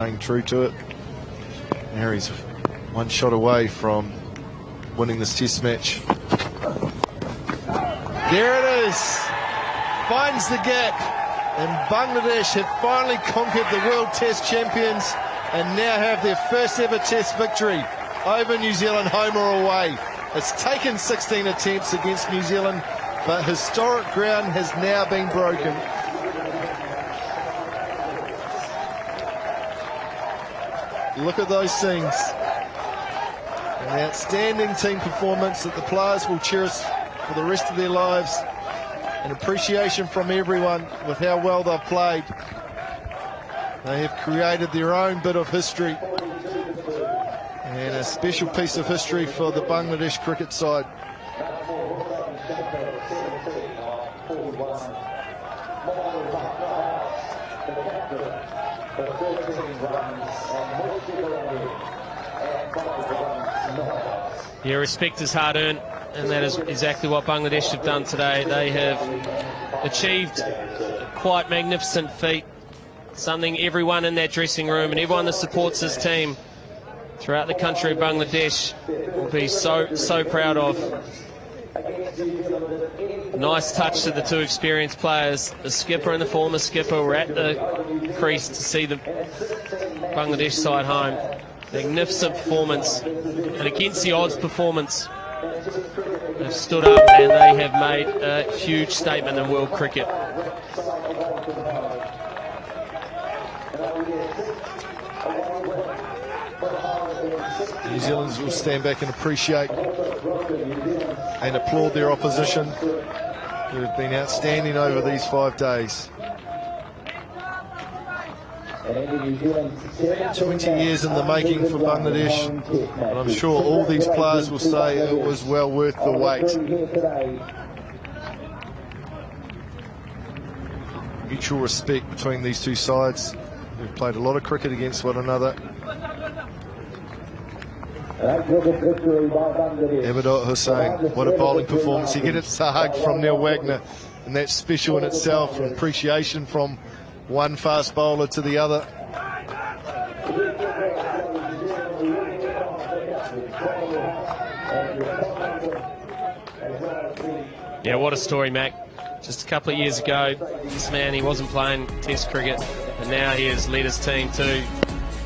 Staying true to it. Now he's one shot away from winning this test match. There it is. Finds the gap. And Bangladesh have finally conquered the World Test Champions and now have their first ever test victory over New Zealand, home or away. It's taken 16 attempts against New Zealand, but historic ground has now been broken. Look at those scenes. An outstanding team performance that the players will cherish for the rest of their lives. An appreciation from everyone with how well they've played. They have created their own bit of history. And a special piece of history for the Bangladesh cricket side. Yeah, respect is hard earned, and that is exactly what Bangladesh have done today. They have achieved a quite magnificent feat, something everyone in that dressing room and everyone that supports this team throughout the country of Bangladesh will be so proud of. Nice touch to the two experienced players. The skipper and the former skipper were at the crease to see the Bangladesh side home. Magnificent performance, and against the odds performance. They've stood up and they have made a huge statement in world cricket. New Zealanders will stand back and appreciate and applaud their opposition, who have been outstanding over these 5 days. 20 years in the making for Bangladesh, and I'm sure all these players will say it was well worth the wait. Mutual respect between these two sides, who've played a lot of cricket against one another. Abidot Hussain, what a bowling performance. He gets a hug from Neil Wagner, and that's special in itself, and appreciation from one fast bowler to the other. Yeah, what a story, Mac. Just a couple of years ago, this man, he wasn't playing test cricket, and now he has led his team to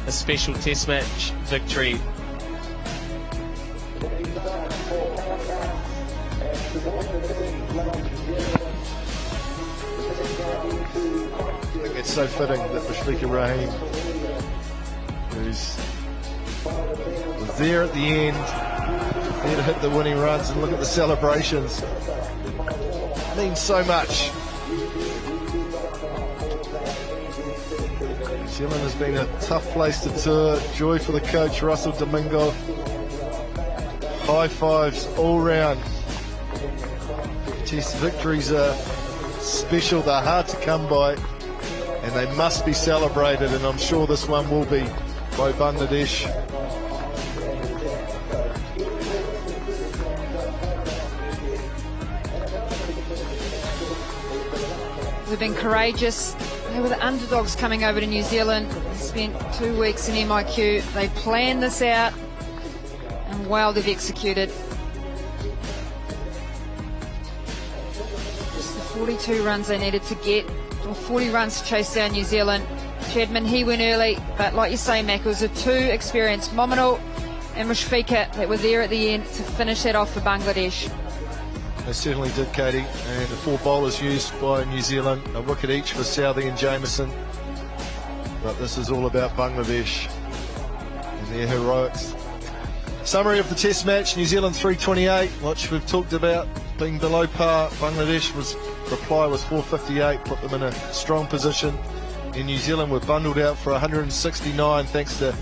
a special test match victory. It's so fitting that Mushfiqur Rahim, who's was there at the end, there to hit the winning runs, and look at the celebrations. It means so much. New Zealand has been a tough place to tour. Joy for the coach, Russell Domingo. High fives all round. Test victories are special, they're hard to come by, and they must be celebrated, and I'm sure this one will be by Bangladesh. They've been courageous. They were the underdogs coming over to New Zealand. They spent 2 weeks in MIQ. They planned this out, and wow, they've executed. Just the 42 runs they needed to get, or 40 runs to chase down New Zealand. Chadman, he went early, but like you say, Mac, it was the two experienced, Mominul and Mushfiqur, that were there at the end to finish that off for Bangladesh. They certainly did, Katie, and the 4 bowlers used by New Zealand, a wicket each for Southey and Jameson. But this is all about Bangladesh and their heroics. Summary of the test match: New Zealand 328, which we've talked about being below par. Bangladesh reply was 458, put them in a strong position. In New Zealand were bundled out for 169 thanks to